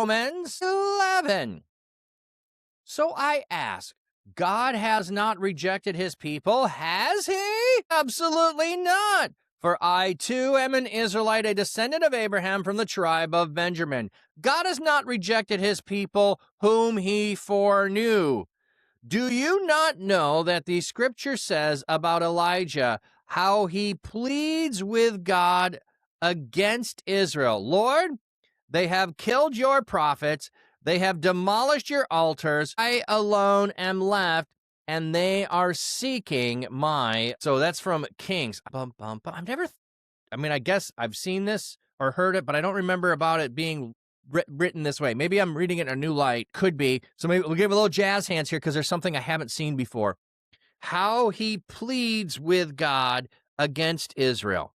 Romans 11. So I ask, God has not rejected his people, has he? Absolutely not. For I too am an Israelite, a descendant of Abraham from the tribe of Benjamin. God has not rejected his people whom he foreknew. Do you not know that the scripture says about Elijah how he pleads with God against Israel? Lord, they have killed your prophets. They have demolished your altars. I alone am left, and they are seeking my. So that's from Kings. I guess I've seen this or heard it, but I don't remember about it being written this way. Maybe I'm reading it in a new light. Could be. So maybe we'll give a little jazz hands here because there's something I haven't seen before. How he pleads with God against Israel.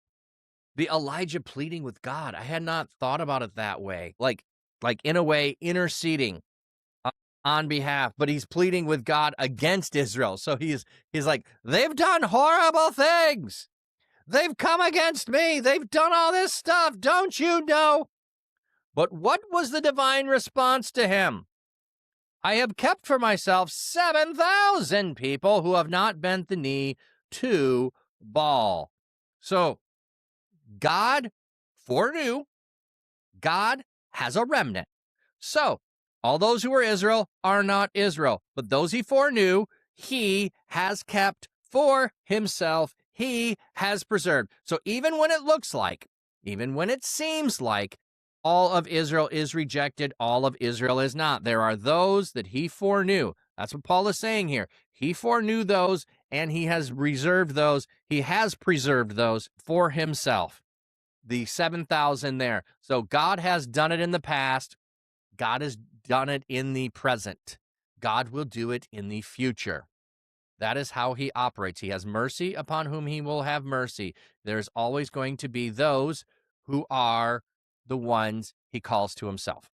The Elijah pleading with God. I had not thought about it that way. Like in a way, interceding on behalf, but he's pleading with God against Israel. So he's like, they've done horrible things. They've come against me. They've done all this stuff. Don't you know? But what was the divine response to him? I have kept for myself 7,000 people who have not bent the knee to Baal. So God foreknew. God has a remnant. So all those who are Israel are not Israel, but those he foreknew, he has kept for himself. He has preserved. So even when it looks like, even when it seems like all of Israel is rejected, all of Israel is not. There are those that he foreknew. That's what Paul is saying here. He foreknew those, and he has reserved those. He has preserved those for himself. The 7,000 there. So God has done it in the past. God has done it in the present. God will do it in the future. That is how he operates. He has mercy upon whom he will have mercy. There's always going to be those who are the ones he calls to himself.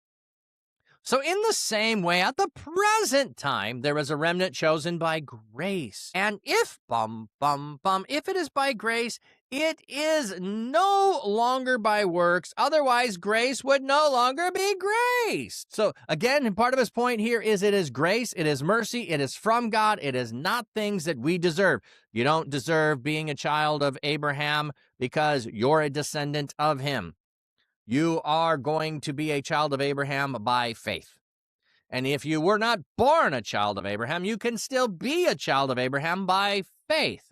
So in the same way, at the present time, there is a remnant chosen by grace. And if it is by grace, it is no longer by works. Otherwise, grace would no longer be grace. So again, part of his point here is it is grace, it is mercy, it is from God. It is not things that we deserve. You don't deserve being a child of Abraham because you're a descendant of him. You are going to be a child of Abraham by faith. And if you were not born a child of Abraham, you can still be a child of Abraham by faith.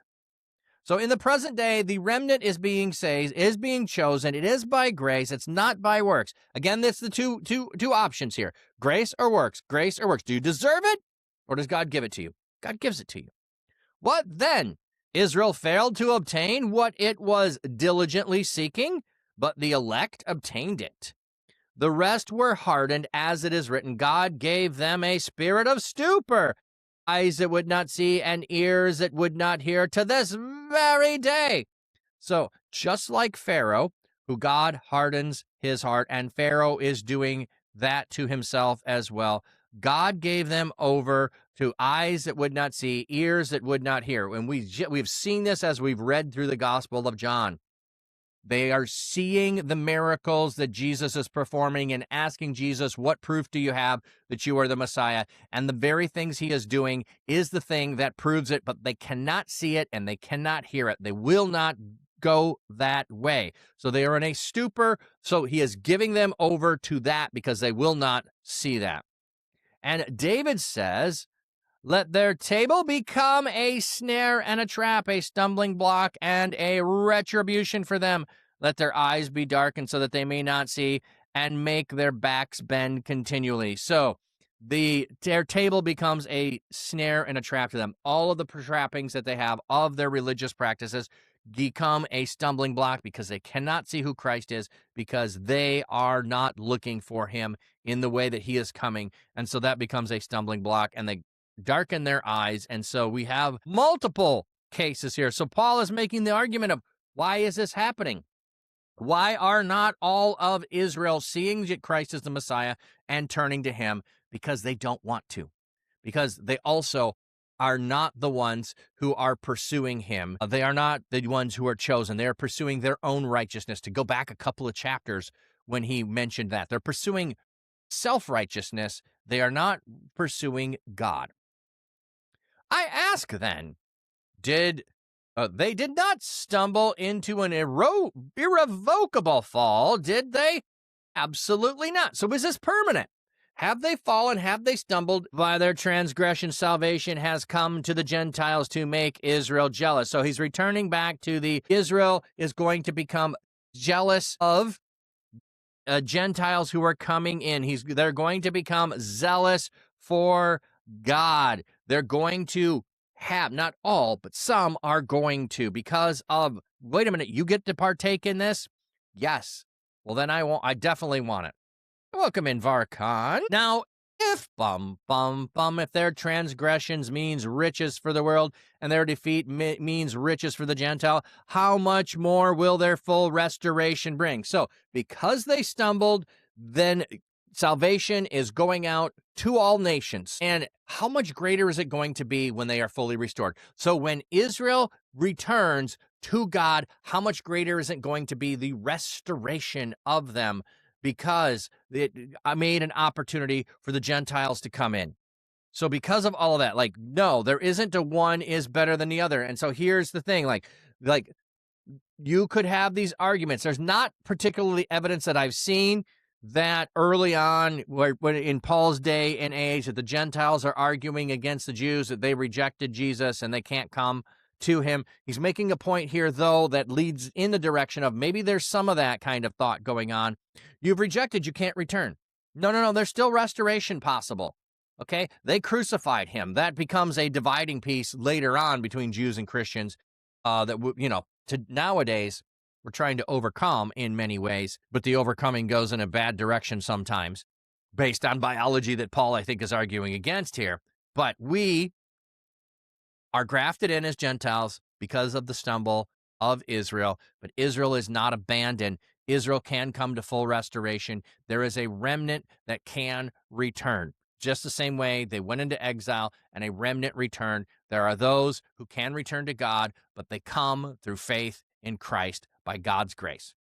So in the present day, the remnant is being saved, is being chosen. It is by grace. It's not by works. Again, that's the two options here. Grace or works. Grace or works. Do you deserve it, or does God give it to you? God gives it to you. What then? Israel failed to obtain what it was diligently seeking, but the elect obtained it. The rest were hardened, as it is written, God gave them a spirit of stupor, eyes that would not see and ears that would not hear to this very day. So just like Pharaoh, who God hardens his heart, and Pharaoh is doing that to himself as well, God gave them over to eyes that would not see, ears that would not hear. And we've seen this as we've read through the Gospel of John. They are seeing the miracles that Jesus is performing and asking Jesus, what proof do you have that you are the Messiah? And the very things he is doing is the thing that proves it, but they cannot see it and they cannot hear it. They will not go that way. So they are in a stupor. So he is giving them over to that because they will not see that. And David says, let their table become a snare and a trap, a stumbling block and a retribution for them. Let their eyes be darkened so that they may not see, and make their backs bend continually. So their table becomes a snare and a trap to them. All of the trappings that they have of their religious practices become a stumbling block because they cannot see who Christ is, because they are not looking for him in the way that he is coming. And so that becomes a stumbling block, and they darken their eyes. And so we have multiple cases here. So Paul is making the argument of, why is this happening? Why are not all of Israel seeing that Christ is the Messiah and turning to him? Because they don't want to. Because they also are not the ones who are pursuing him. They are not the ones who are chosen. They are pursuing their own righteousness. To go back a couple of chapters when he mentioned that, they're pursuing self-righteousness. They are not pursuing God. I ask then, they did not stumble into an irrevocable fall, did they? Absolutely not. So is this permanent? Have they fallen? Have they stumbled? By their transgression, salvation has come to the Gentiles to make Israel jealous. So he's returning back to Israel is going to become jealous of Gentiles who are coming in. They're going to become zealous for God. They're going to have, not all, but some are going to, because of, wait a minute, you get to partake in this? Yes. Well, then I definitely want it. Welcome in, Varkon. Now, if if their transgressions means riches for the world and their defeat means riches for the Gentile, how much more will their full restoration bring? So, because they stumbled, then salvation is going out to all nations. And how much greater is it going to be when they are fully restored? So when Israel returns to God, how much greater is it going to be the restoration of them? Because I made an opportunity for the Gentiles to come in. So because of all of that, like, no, there isn't a one is better than the other. And so here's the thing, like you could have these arguments. There's not particularly evidence that I've seen that early on, when in Paul's day and age, that the Gentiles are arguing against the Jews, that they rejected Jesus and they can't come to him. He's making a point here, though, that leads in the direction of maybe there's some of that kind of thought going on. You've rejected, you can't return. No, there's still restoration possible. Okay, they crucified him. That becomes a dividing piece later on between Jews and Christians. To nowadays we're trying to overcome in many ways, but the overcoming goes in a bad direction sometimes, based on biology that Paul, I think, is arguing against here. But we are grafted in as Gentiles because of the stumble of Israel, but Israel is not abandoned. Israel can come to full restoration. There is a remnant that can return. Just the same way they went into exile and a remnant returned, there are those who can return to God, but they come through faith in Christ by God's grace.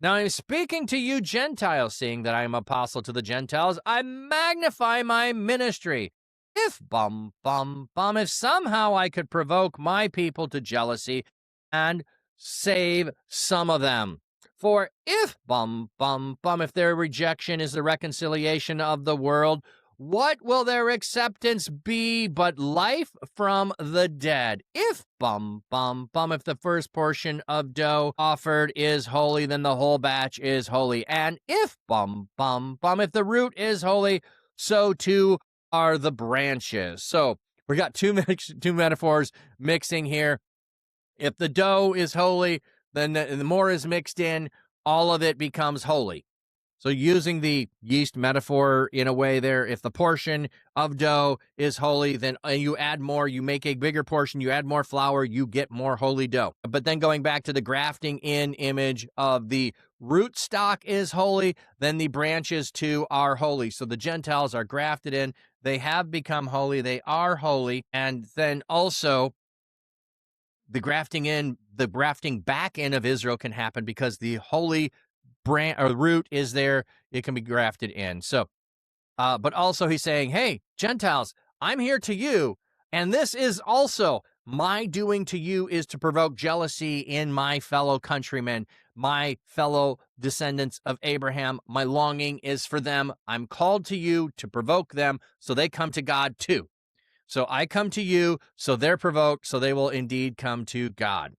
Now I'm speaking to you Gentiles, seeing that I am apostle to the Gentiles. I magnify my ministry. If if somehow I could provoke my people to jealousy and save some of them. For if if their rejection is the reconciliation of the world, what will their acceptance be but life from the dead? If if the first portion of dough offered is holy, then the whole batch is holy. And if if the root is holy, so too are the branches. So we got two metaphors mixing here. If the dough is holy, then the more is mixed in, all of it becomes holy. So using the yeast metaphor in a way there, if the portion of dough is holy, then you add more, you make a bigger portion, you add more flour, you get more holy dough. But then going back to the grafting in image of the root stock is holy, then the branches too are holy. So the Gentiles are grafted in, they have become holy, they are holy, and then also the grafting back in of Israel can happen because the holy branch or root is there, it can be grafted in. So, but also he's saying, hey, Gentiles, I'm here to you, and this is also my doing to you is to provoke jealousy in my fellow countrymen, my fellow descendants of Abraham. My longing is for them. I'm called to you to provoke them so they come to God too. So I come to you, so they're provoked, so they will indeed come to God.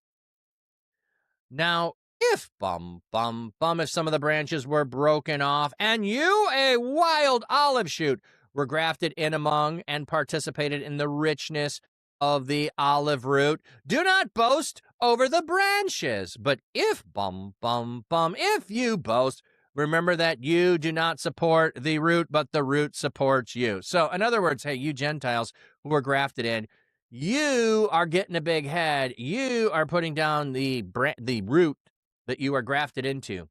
Now, if if some of the branches were broken off, and you, a wild olive shoot, were grafted in among and participated in the richness of the olive root, do not boast over the branches. But if if you boast, remember that you do not support the root, but the root supports you. So, in other words, hey, you Gentiles who are grafted in, you are getting a big head. You are putting down the root that you are grafted into,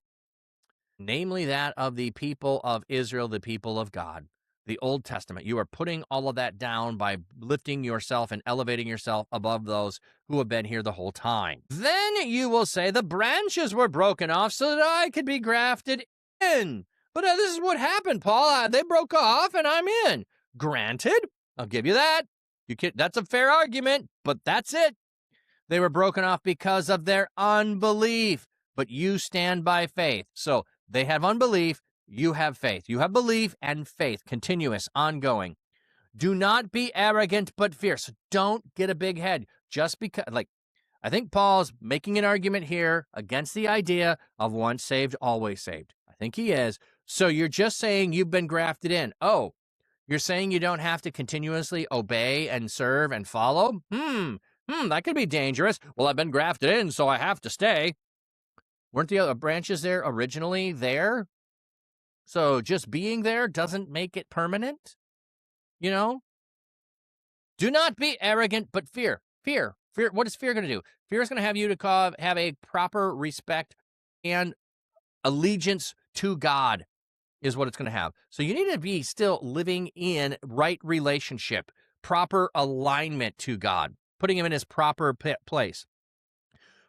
namely that of the people of Israel, the people of God, the Old Testament. You are putting all of that down by lifting yourself and elevating yourself above those who have been here the whole time. Then you will say, the branches were broken off so that I could be grafted in. But this is what happened, Paul. They broke off and I'm in. Granted, I'll give you that. That's a fair argument, but that's it. They were broken off because of their unbelief, but you stand by faith. So they have unbelief, you have faith. You have belief and faith, continuous, ongoing. Do not be arrogant, but fierce. Don't get a big head just because, I think Paul's making an argument here against the idea of once saved, always saved. I think he is. So you're just saying you've been grafted in. Oh, you're saying you don't have to continuously obey and serve and follow? That could be dangerous. Well, I've been grafted in, so I have to stay. Weren't the other branches there originally there? So just being there doesn't make it permanent? You know? Do not be arrogant, but fear. Fear. What is fear going to do? Fear is going to have you to have a proper respect and allegiance to God is what it's going to have. So you need to be still living in right relationship, proper alignment to God, putting him in his proper place.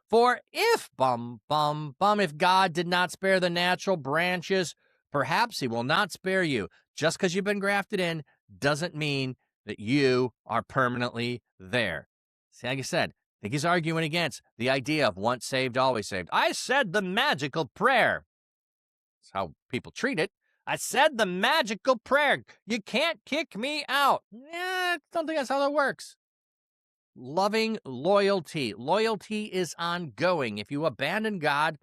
For if, if God did not spare the natural branches, perhaps he will not spare you. Just because you've been grafted in doesn't mean that you are permanently there. See, like I said, I think he's arguing against the idea of once saved, always saved. I said the magical prayer. That's how people treat it. I said the magical prayer. You can't kick me out. I don't think that's how that works. Loving loyalty. Loyalty is ongoing. If you abandon God,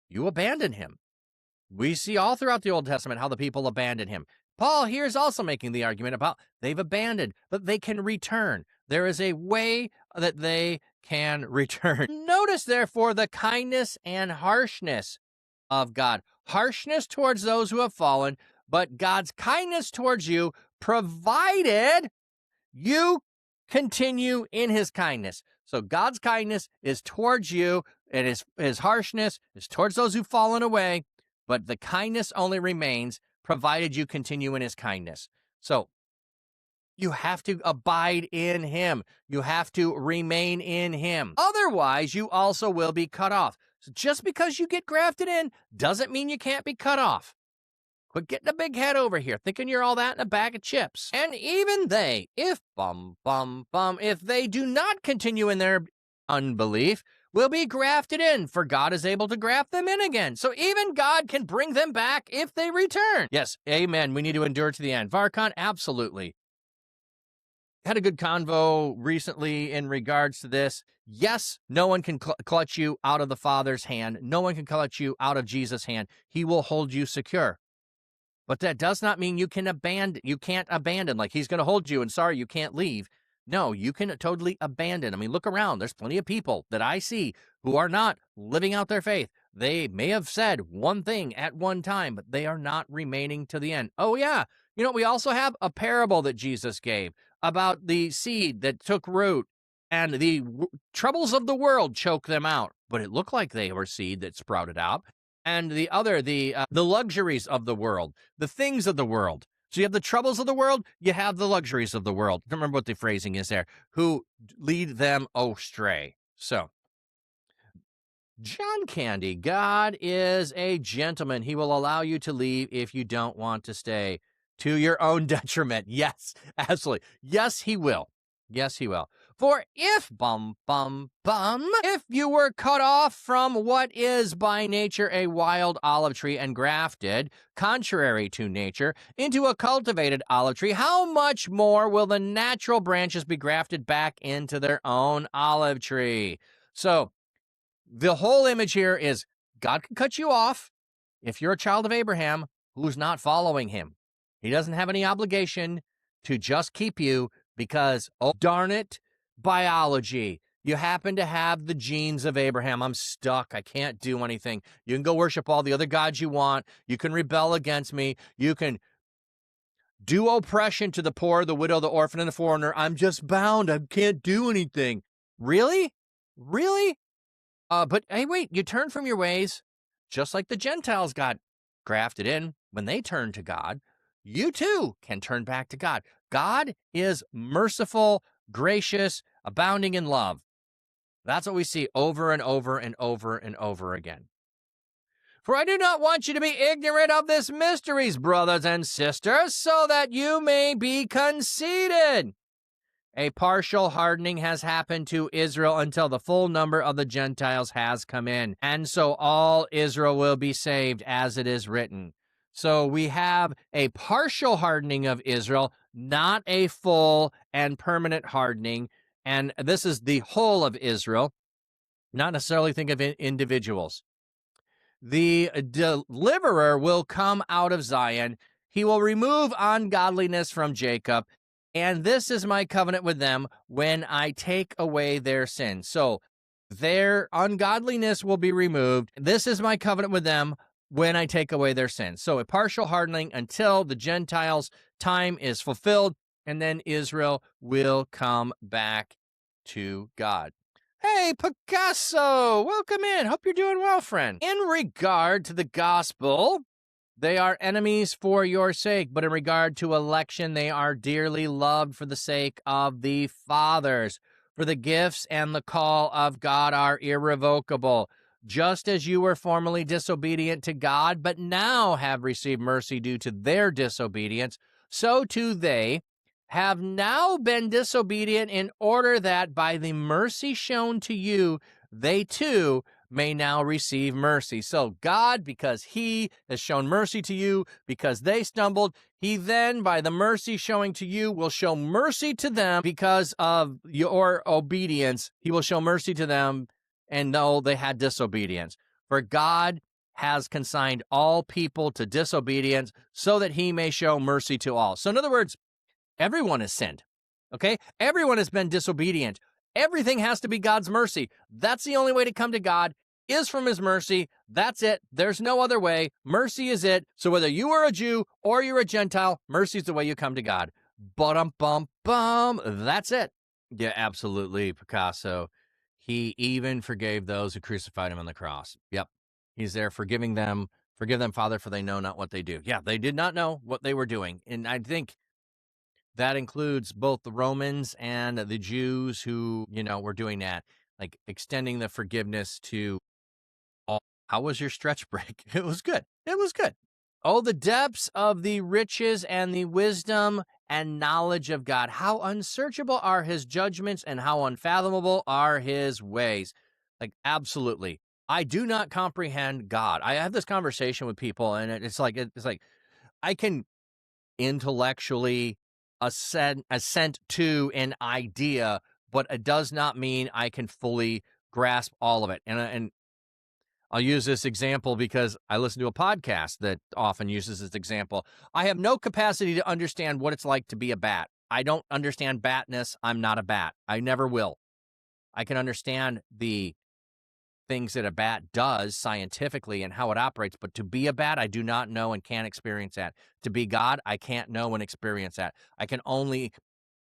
you abandon him. We see all throughout the Old Testament how the people abandon him. Paul here is also making the argument about they've abandoned, but they can return. There is a way that they can return. Notice, therefore, the kindness and harshness of God. Harshness towards those who have fallen, but God's kindness towards you, provided you continue in his kindness. So God's kindness is towards you, and his harshness is towards those who've fallen away, but the kindness only remains provided you continue in his kindness. So you have to abide in him. You have to remain in him. Otherwise, you also will be cut off. So just because you get grafted in doesn't mean you can't be cut off. Quit getting a big head over here, thinking you're all that in a bag of chips. And even they, if they do not continue in their unbelief, will be grafted in, for God is able to graft them in again. So even God can bring them back if they return. Yes, amen. We need to endure to the end. Varkon, absolutely. Had a good convo recently in regards to this. Yes, no one can clutch you out of the Father's hand. No one can clutch you out of Jesus' hand. He will hold you secure. But that does not mean you can't abandon, like he's going to hold you and sorry, you can't leave. No, you can totally abandon. I mean, look around. There's plenty of people that I see who are not living out their faith. They may have said one thing at one time, but they are not remaining to the end. Oh, yeah. We also have a parable that Jesus gave about the seed that took root and the troubles of the world choke them out. But it looked like they were seed that sprouted out. And the luxuries of the world, the things of the world. So you have the troubles of the world, you have the luxuries of the world. I don't remember what the phrasing is there. Who lead them astray. So, John Candy, God is a gentleman. He will allow you to leave if you don't want to stay, to your own detriment. Yes, absolutely. Yes, he will. Yes, he will. For if, if you were cut off from what is by nature a wild olive tree and grafted, contrary to nature, into a cultivated olive tree, how much more will the natural branches be grafted back into their own olive tree? So, the whole image here is God can cut you off if you're a child of Abraham who's not following him. He doesn't have any obligation to just keep you because, oh, darn it, biology. You happen to have the genes of Abraham. I'm stuck. I can't do anything. You can go worship all the other gods you want. You can rebel against me. You can do oppression to the poor, the widow, the orphan, and the foreigner. I'm just bound. I can't do anything. Really? Really? But hey, wait, you turn from your ways, just like the Gentiles got grafted in when they turned to God. You too can turn back to God. God is merciful, gracious, abounding in love. That's what we see over and over and over and over again. For I do not want you to be ignorant of this mysteries, brothers and sisters, so that you may be conceited. A partial hardening has happened to Israel until the full number of the Gentiles has come in. And so all Israel will be saved, as it is written. So we have a partial hardening of Israel, not a full and permanent hardening. And this is the whole of Israel, not necessarily think of individuals. The deliverer will come out of Zion. He will remove ungodliness from Jacob. And this is my covenant with them when I take away their sin. So their ungodliness will be removed. This is my covenant with them when I take away their sin. So a partial hardening until the Gentiles' time is fulfilled, and then Israel will come back to God. Hey, Picasso, welcome in. Hope you're doing well, friend. In regard to the gospel, they are enemies for your sake, but in regard to election, they are dearly loved for the sake of the fathers. For the gifts and the call of God are irrevocable. Just as you were formerly disobedient to God, but now have received mercy due to their disobedience, so too they have now been disobedient in order that by the mercy shown to you, they too may now receive mercy. So God, because he has shown mercy to you, because they stumbled, he then, by the mercy showing to you, will show mercy to them because of your obedience. He will show mercy to them, and though they had disobedience. For God has consigned all people to disobedience so that he may show mercy to all. So in other words, everyone has sinned, okay? Everyone has been disobedient. Everything has to be God's mercy. That's the only way to come to God, is from his mercy. That's it. There's no other way. Mercy is it. So whether you are a Jew or you're a Gentile, mercy is the way you come to God. Bum. That's it. Yeah, absolutely, Picasso. He even forgave those who crucified him on the cross. Yep. He's there forgiving them. Forgive them, Father, for they know not what they do. Yeah, they did not know what they were doing. And I think that includes both the Romans and the Jews who, were doing that, like extending the forgiveness to all. How was your stretch break? It was good. It was good. Oh, the depths of the riches and the wisdom and knowledge of God. How unsearchable are his judgments and how unfathomable are his ways. Like, absolutely. I do not comprehend God. I have this conversation with people, and it's like I can intellectually assent to an idea, but it does not mean I can fully grasp all of it. And I'll use this example because I listen to a podcast that often uses this example. I have no capacity to understand what it's like to be a bat. I don't understand batness. I'm not a bat. I never will. I can understand the things that a bat does scientifically and how it operates, but to be a bat, I do not know and can't experience that. To be God, I can't know and experience that. I can only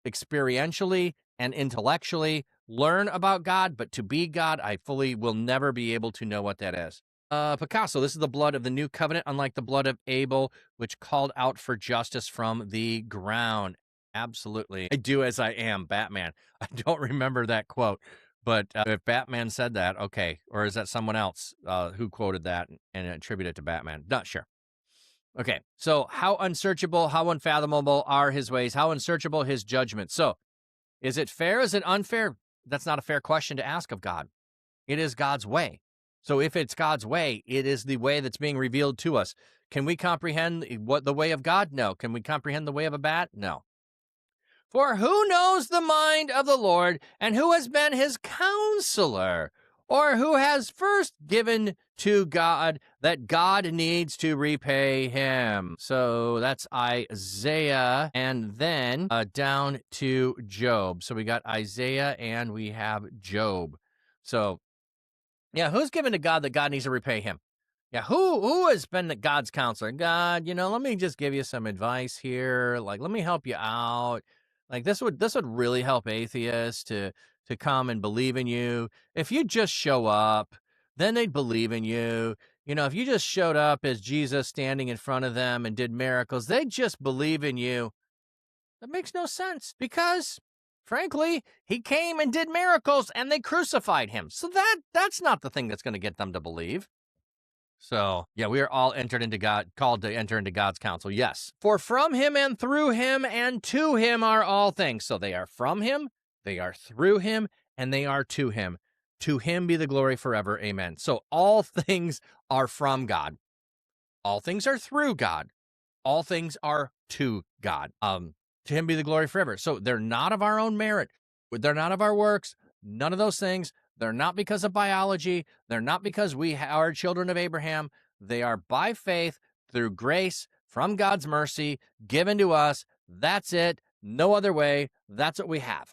experientially and intellectually learn about God, but to be God, I fully will never be able to know what that is. Picasso, this is the blood of the new covenant, unlike the blood of Abel, which called out for justice from the ground. Absolutely. I do as I am, Batman. I don't remember that quote. But if Batman said that, okay. Or is that someone else who quoted that and attributed it to Batman? Not sure. Okay. So how unsearchable, how unfathomable are his ways? How unsearchable his judgments? So is it fair? Is it unfair? That's not a fair question to ask of God. It is God's way. So if it's God's way, it is the way that's being revealed to us. Can we comprehend what the way of God? No. Can we comprehend the way of a bat? No. For who knows the mind of the Lord, and who has been his counselor, or who has first given to God that God needs to repay him? So that's Isaiah, and then down to Job. So we got Isaiah and we have Job. So, yeah, who's given to God that God needs to repay him? Yeah, who has been God's counselor? God, let me just give you some advice here. Like, let me help you out. Like, this would really help atheists to come and believe in you. If you just show up, then they'd believe in you. If you just showed up as Jesus standing in front of them and did miracles, they'd just believe in you. That makes no sense because, frankly, he came and did miracles and they crucified him. So that's not the thing that's going to get them to believe. So, yeah, we are all entered into God, called to enter into God's counsel. Yes. For from him and through him and to him are all things. So they are from him, they are through him, and they are to him. To him be the glory forever. Amen. So all things are from God. All things are through God. All things are to God. To him be the glory forever. So they're not of our own merit. They're not of our works. None of those things. They're not because of biology. They're not because we are children of Abraham. They are by faith through grace from God's mercy given to us. That's it. No other way. That's what we have.